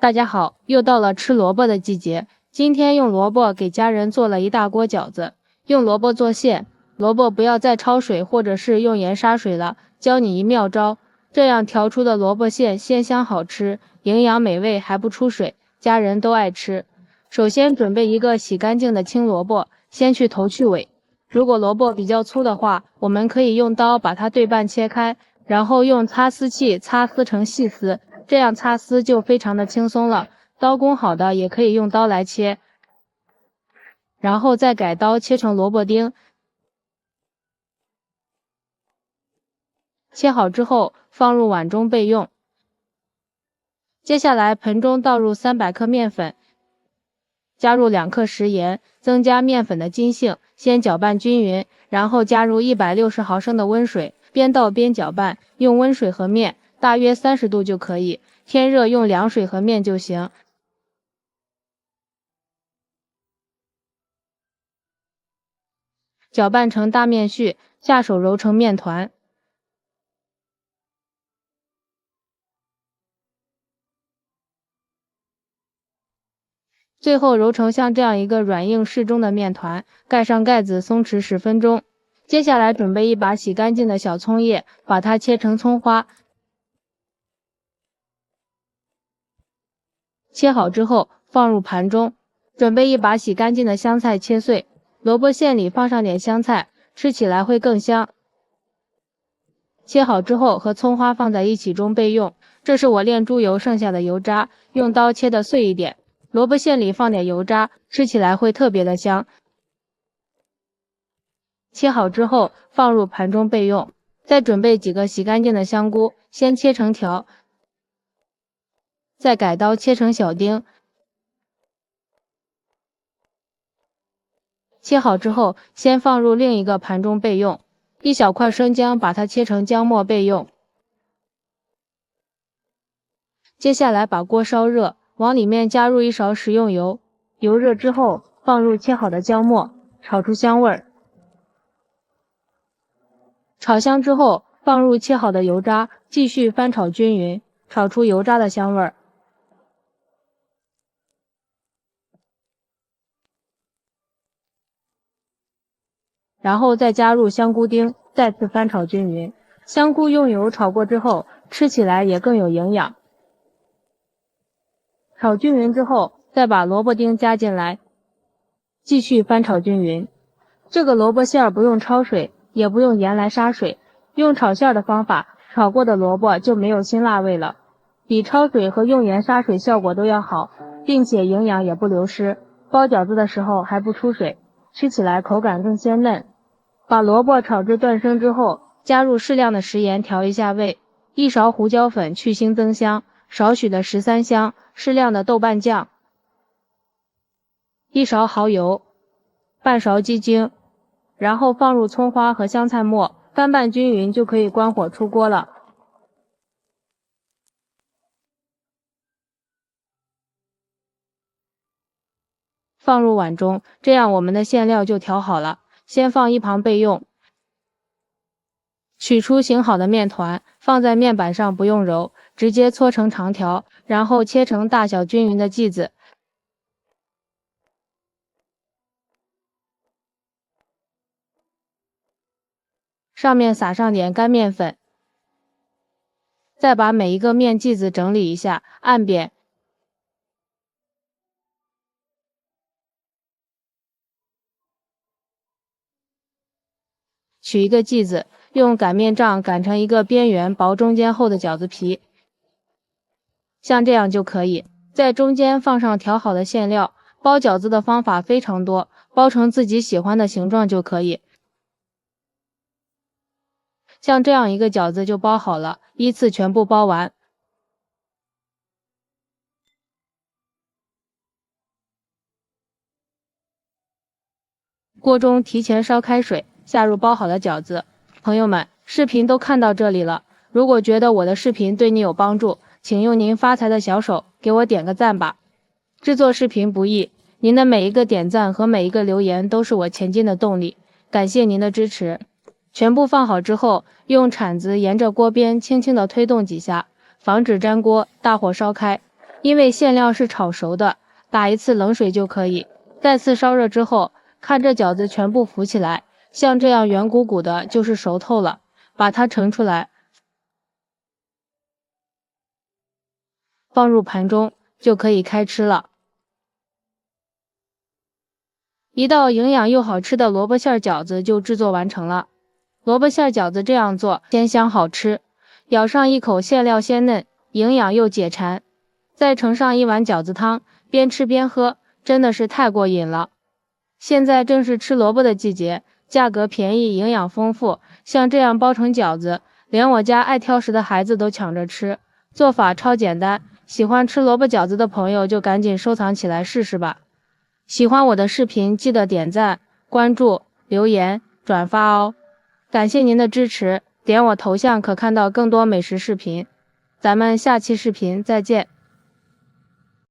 大家好，又到了吃萝卜的季节。今天用萝卜给家人做了一大锅饺子。用萝卜做馅，萝卜不要再焯水或者是用盐杀水了，教你一妙招，这样调出的萝卜馅鲜香好吃，营养美味还不出水，家人都爱吃。首先准备一个洗干净的青萝卜，先去头去尾。如果萝卜比较粗的话，我们可以用刀把它对半切开，然后用擦丝器擦丝成细丝。这样擦丝就非常的轻松了，刀工好的也可以用刀来切，然后再改刀切成萝卜丁。切好之后放入碗中备用。接下来盆中倒入300克面粉，加入2克食盐，增加面粉的筋性，先搅拌均匀，然后加入160毫升的温水，边倒边搅拌，用温水和面，大约30度就可以。天热用凉水和面就行。搅拌成大面絮，下手揉成面团。最后揉成像这样一个软硬适中的面团，盖上盖子松弛10分钟。接下来准备一把洗干净的小葱叶，把它切成葱花。切好之后放入盘中，准备一把洗干净的香菜切碎，萝卜馅里放上点香菜，吃起来会更香。切好之后和葱花放在一起中备用。这是我炼猪油剩下的油渣，用刀切得碎一点。萝卜馅里放点油渣，吃起来会特别的香。切好之后放入盘中备用。再准备几个洗干净的香菇，先切成条，再改刀切成小丁。切好之后先放入另一个盘中备用。一小块生姜，把它切成姜末备用。接下来把锅烧热，往里面加入1勺食用油，油热之后放入切好的姜末，炒出香味儿。炒香之后放入切好的油渣，继续翻炒均匀，炒出油渣的香味儿。然后再加入香菇丁，再次翻炒均匀。香菇用油炒过之后，吃起来也更有营养。炒均匀之后，再把萝卜丁加进来，继续翻炒均匀。这个萝卜馅儿不用焯水，也不用盐来杀水，用炒馅儿的方法，炒过的萝卜就没有辛辣味了，比焯水和用盐杀水效果都要好，并且营养也不流失，包饺子的时候还不出水，吃起来口感更鲜嫩。把萝卜炒至断生之后，加入适量的食盐调一下味，1勺胡椒粉去腥增香，少许的13香，适量的豆瓣酱，1勺蚝油，半勺鸡精，然后放入葱花和香菜末，翻拌均匀就可以关火出锅了。放入碗中，这样我们的馅料就调好了，先放一旁备用。取出醒好的面团，放在面板上不用揉，直接搓成长条，然后切成大小均匀的剂子。上面撒上点干面粉，再把每一个面剂子整理一下，按扁。取一个剂子，用擀面杖擀成一个边缘薄中间厚的饺子皮，像这样就可以。在中间放上调好的馅料，包饺子的方法非常多，包成自己喜欢的形状就可以。像这样一个饺子就包好了，依次全部包完。锅中提前烧开水，下入包好的饺子。朋友们，视频都看到这里了，如果觉得我的视频对你有帮助，请用您发财的小手给我点个赞吧。制作视频不易，您的每一个点赞和每一个留言都是我前进的动力，感谢您的支持。全部放好之后，用铲子沿着锅边轻轻地推动几下，防止粘锅，大火烧开。因为馅料是炒熟的，打一次冷水就可以。再次烧热之后，看这饺子全部浮起来，像这样圆鼓鼓的，就是熟透了。把它盛出来，放入盘中，就可以开吃了。一道营养又好吃的萝卜馅饺子就制作完成了。萝卜馅饺子这样做，鲜香好吃，咬上一口馅料鲜嫩，营养又解馋，再盛上一碗饺子汤，边吃边喝，真的是太过瘾了。现在正是吃萝卜的季节，价格便宜，营养丰富，像这样包成饺子，连我家爱挑食的孩子都抢着吃。做法超简单，喜欢吃萝卜饺子的朋友就赶紧收藏起来试试吧。喜欢我的视频，记得点赞、关注、留言、转发哦！感谢您的支持，点我头像可看到更多美食视频。咱们下期视频再见。